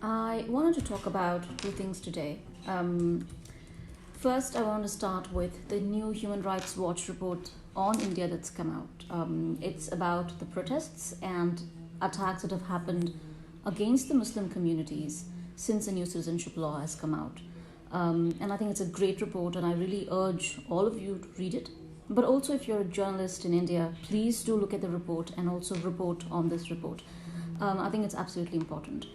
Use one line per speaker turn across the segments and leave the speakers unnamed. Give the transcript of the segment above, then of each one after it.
I wanted to talk about two things today. First, I want to start with the new Human Rights Watch report on India that's come out. It's about the protests and attacks that have happened against the Muslim communities since the new citizenship law has come out. And I think it's a great report, and I really urge all of you to read it. But also, if you're a journalist in India, please do look at the report and also report on this report. I think it's absolutely important.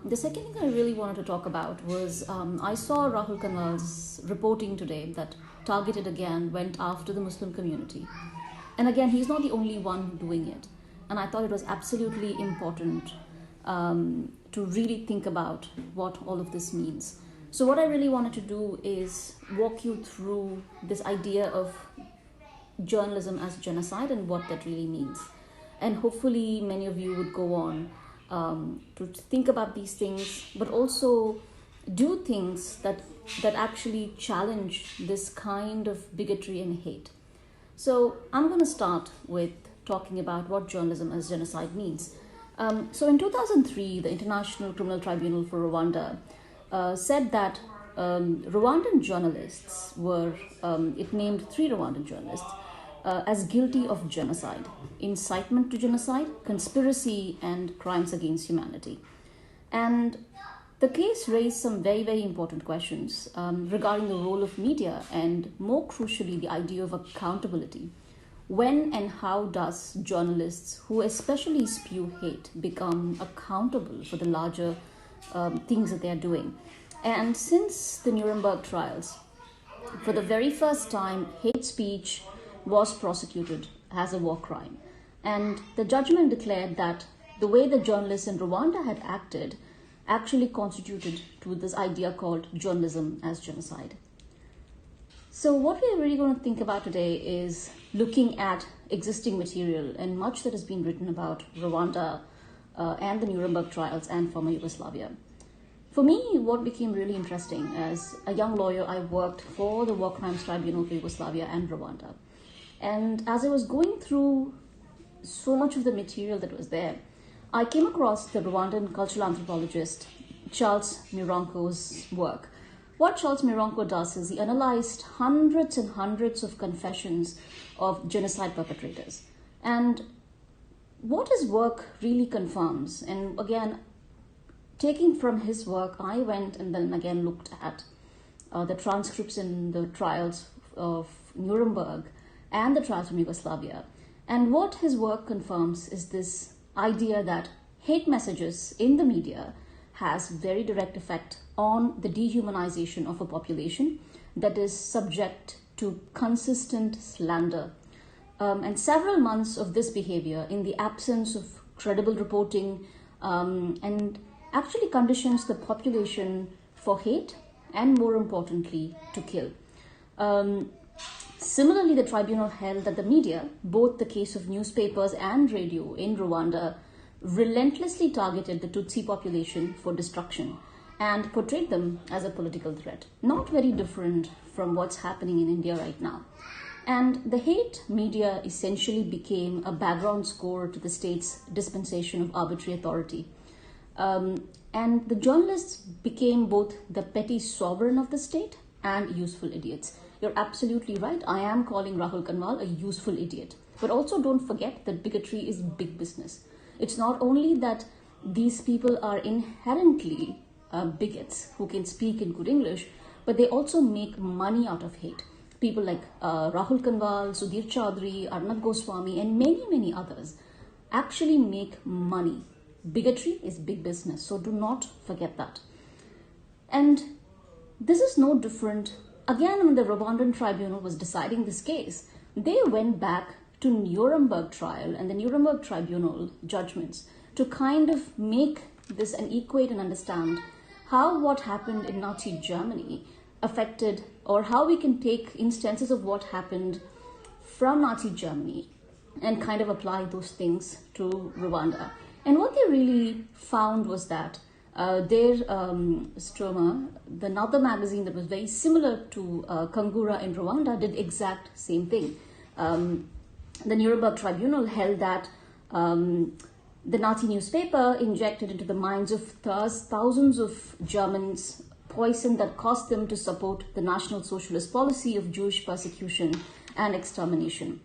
The second thing I really wanted to talk about was I saw Rahul Kanwal's reporting today that targeted again went after the Muslim community. And again, he's not the only one doing it. And I thought it was absolutely important to really think about what all of this means. So what I really wanted to do is walk you through this idea of journalism as genocide and what that really means. And hopefully many of you would go on to think about these things, but also do things that actually challenge this kind of bigotry and hate. So I'm going to start with talking about what journalism as genocide means. So in 2003, the International Criminal Tribunal for Rwanda said that Rwandan journalists were, it named 3 Rwandan journalists as guilty of genocide, incitement to genocide, conspiracy, and crimes against humanity. And the case raised some very, very important questions regarding the role of media and, more crucially, the idea of accountability. When and how does journalists who especially spew hate become accountable for the larger things that they are doing? And since the Nuremberg trials, for the very first time, hate speech was prosecuted as a war crime. And the judgment declared that the way the journalists in Rwanda had acted actually constituted to this idea called journalism as genocide. So what we're really going to think about today is looking at existing material and much that has been written about Rwanda and the Nuremberg trials and former Yugoslavia. For me, what became really interesting, as a young lawyer, I worked for the War Crimes Tribunal for Yugoslavia and Rwanda. And as I was going through so much of the material that was there, I came across the Rwandan cultural anthropologist Charles Mironko's work. What Charles Mironko does is he analyzed hundreds and hundreds of confessions of genocide perpetrators. And what his work really confirms, and again, taking from his work, I went and then again looked at the transcripts in the trials of Nuremberg and the trials from Yugoslavia. And what his work confirms is this idea that hate messages in the media has very direct effect on the dehumanization of a population that is subject to consistent slander. And several months of this behavior in the absence of credible reporting and actually conditions the population for hate and, more importantly, to kill. Similarly, the tribunal held that the media, both the case of newspapers and radio in Rwanda, relentlessly targeted the Tutsi population for destruction and portrayed them as a political threat. Not very different from what's happening in India right now. And the hate media essentially became a background score to the state's dispensation of arbitrary authority. And the journalists became both the petty sovereign of the state and useful idiots. You're absolutely right. I am calling Rahul Kanwal a useful idiot. But also don't forget that bigotry is big business. It's not only that these people are inherently bigots who can speak in good English, but they also make money out of hate. People like Rahul Kanwal, Sudhir Chaudhary, Arnab Goswami, and many, many others actually make money. Bigotry is big business, so do not forget that. And this is no different. Again, when the Rwandan tribunal was deciding this case, they went back to Nuremberg trial and the Nuremberg tribunal judgments to kind of make this and equate and understand how what happened in Nazi Germany affected, or how we can take instances of what happened from Nazi Germany and kind of apply those things to Rwanda. And what they really found was that their Stroma, another magazine that was very similar to Kangura in Rwanda, did exact same thing. The Nuremberg Tribunal held that The Nazi newspaper injected into the minds of thousands of Germans poison that caused them to support the National Socialist policy of Jewish persecution and extermination.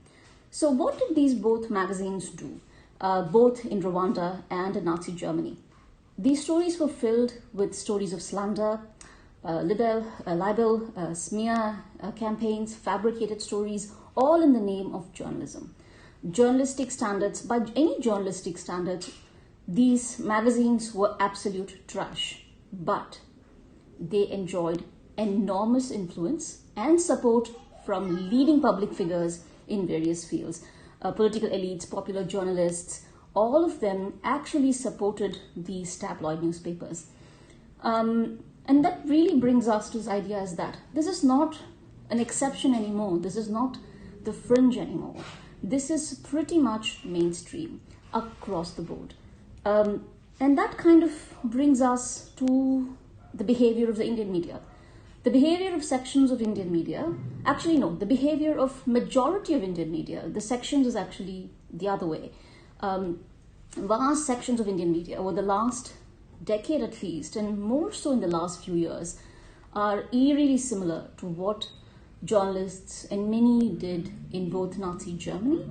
So what did these both magazines do, both in Rwanda and in Nazi Germany? These stories were filled with stories of slander, libel, smear campaigns, fabricated stories, all in the name of journalism. Journalistic standards, by any journalistic standards, these magazines were absolute trash. But they enjoyed enormous influence and support from leading public figures in various fields. Political elites, popular journalists, all of them actually supported these tabloid newspapers. And that really brings us to this idea is that this is not an exception anymore. This is not the fringe anymore. This is pretty much mainstream across the board. And that kind of brings us to the behavior of the Indian media. The behavior of sections of Indian media, actually no, the behavior of majority of Indian media, the sections is actually the other way. Vast sections of Indian media over the last decade at least, and more so in the last few years, are eerily similar to what journalists and many did in both Nazi Germany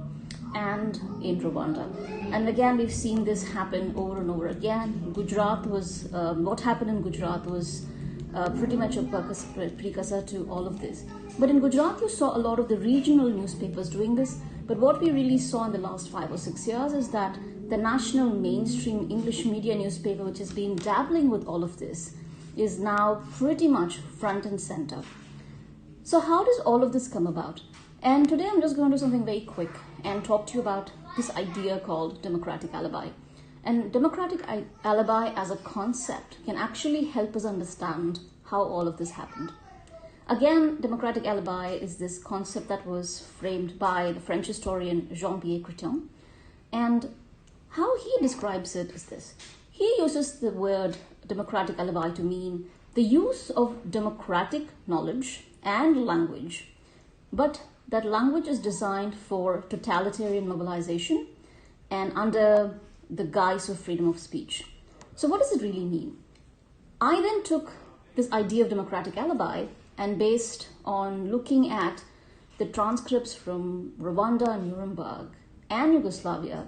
and in Rwanda. And again, we've seen this happen over and over again. Gujarat was, what happened in Gujarat was pretty much a precursor to all of this. But in Gujarat, you saw a lot of the regional newspapers doing this. But what we really saw in the last 5 or 6 years is that the national mainstream English media newspaper, which has been dabbling with all of this, is now pretty much front and center. So how does all of this come about? And today I'm just going to do something very quick and talk to you about this idea called democratic alibi. And democratic alibi as a concept can actually help us understand how all of this happened. Again, democratic alibi is this concept that was framed by the French historian Jean-Pierre Chrétien. And how he describes it is this. He uses the word democratic alibi to mean the use of democratic knowledge and language, but that language is designed for totalitarian mobilization and under the guise of freedom of speech. So what does it really mean? I then took this idea of democratic alibi and based on looking at the transcripts from Rwanda and Nuremberg and Yugoslavia,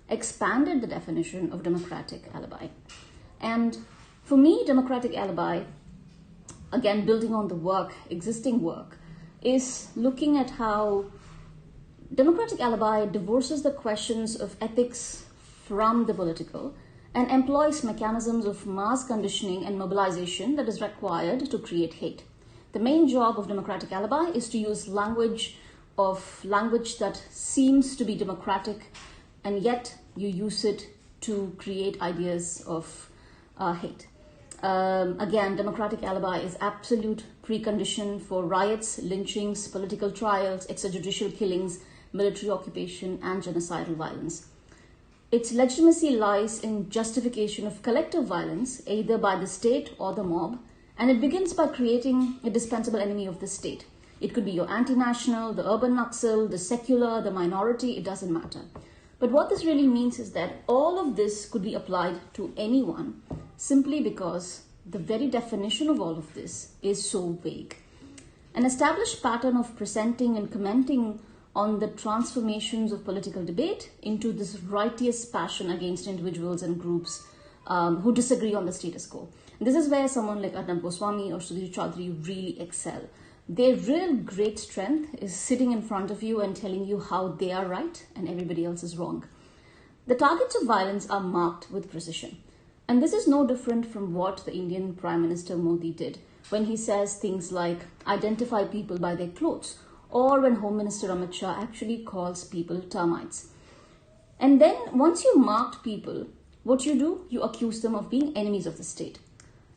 expanded the definition of democratic alibi. And for me, democratic alibi, again, building on the work, existing work, is looking at how democratic alibi divorces the questions of ethics from the political and employs mechanisms of mass conditioning and mobilization that is required to create hate. The main job of democratic alibi is to use language that seems to be democratic, and yet you use it to create ideas of hate. Again, democratic alibi is absolute precondition for riots, lynchings, political trials, extrajudicial killings, military occupation, and genocidal violence. Its legitimacy lies in justification of collective violence, either by the state or the mob, and it begins by creating a dispensable enemy of the state. It could be your anti-national, the urban Naxal, the secular, the minority, it doesn't matter. But what this really means is that all of this could be applied to anyone simply because the very definition of all of this is so vague. An established pattern of presenting and commenting on the transformations of political debate into this righteous passion against individuals and groups who disagree on the status quo. This is where someone like Arnab Goswami or Sudhir Chaudhary really excel. Their real great strength is sitting in front of you and telling you how they are right and everybody else is wrong. The targets of violence are marked with precision. And this is no different from what the Indian Prime Minister Modi did when he says things like identify people by their clothes, or when Home Minister Amit Shah actually calls people termites. And then once you marked people, what you do, you accuse them of being enemies of the state.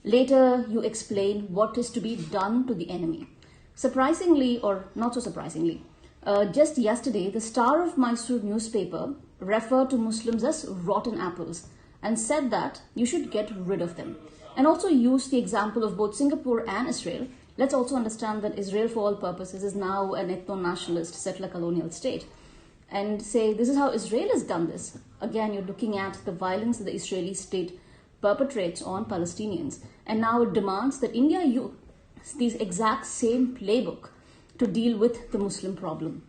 Later, you explain what is to be done to the enemy. Surprisingly, or not so surprisingly, just yesterday, the Star of Mysore newspaper referred to Muslims as rotten apples and said that you should get rid of them. And also used the example of both Singapore and Israel. Let's also understand that Israel, for all purposes, is now an ethno-nationalist settler colonial state. and say this is how Israel has done this. Again, you're looking at the violence that the Israeli state perpetrates on Palestinians, and now it demands that India use these exact same playbook to deal with the Muslim problem.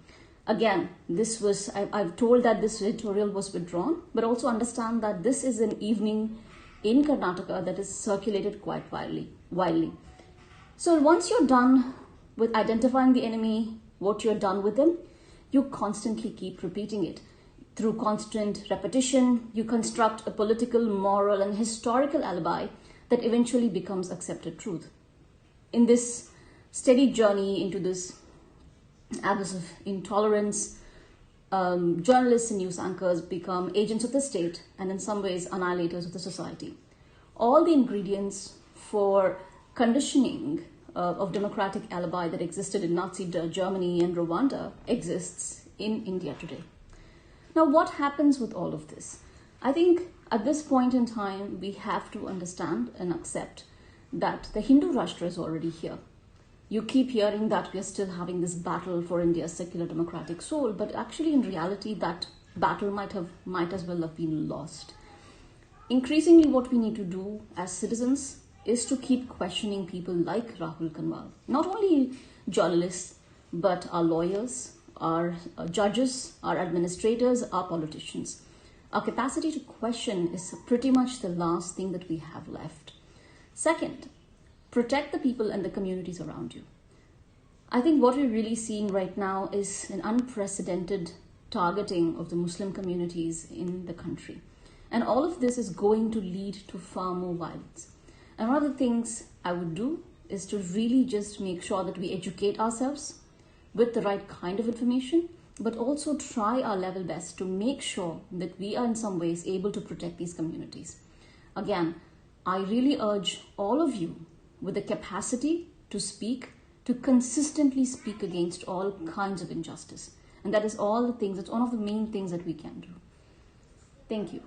Again, I've told that this editorial was withdrawn, but also understand that this is an evening in Karnataka that is circulated quite widely. So once you're done with identifying the enemy, what you're done with them, you constantly keep repeating it. Through constant repetition, you construct a political, moral, and historical alibi that eventually becomes accepted truth. In this steady journey into this abyss of intolerance, journalists and news anchors become agents of the state and in some ways annihilators of the society. All the ingredients for conditioning of democratic alibi that existed in Nazi Germany and Rwanda exists in India today. Now, what happens with all of this? I think at this point in time, we have to understand and accept that the Hindu Rashtra is already here. You keep hearing that we are still having this battle for India's secular democratic soul, but actually in reality, that battle might as well have been lost. Increasingly, what we need to do as citizens is to keep questioning people like Rahul Kanwal. Not only journalists, but our lawyers, our judges, our administrators, our politicians. Our capacity to question is pretty much the last thing that we have left. Second, protect the people and the communities around you. I think what we're really seeing right now is an unprecedented targeting of the Muslim communities in the country. And all of this is going to lead to far more violence. And one of the things I would do is to really just make sure that we educate ourselves with the right kind of information, but also try our level best to make sure that we are in some ways able to protect these communities. Again, I really urge all of you with the capacity to speak, to consistently speak against all kinds of injustice. And that is all the things, it's one of the main things that we can do. Thank you.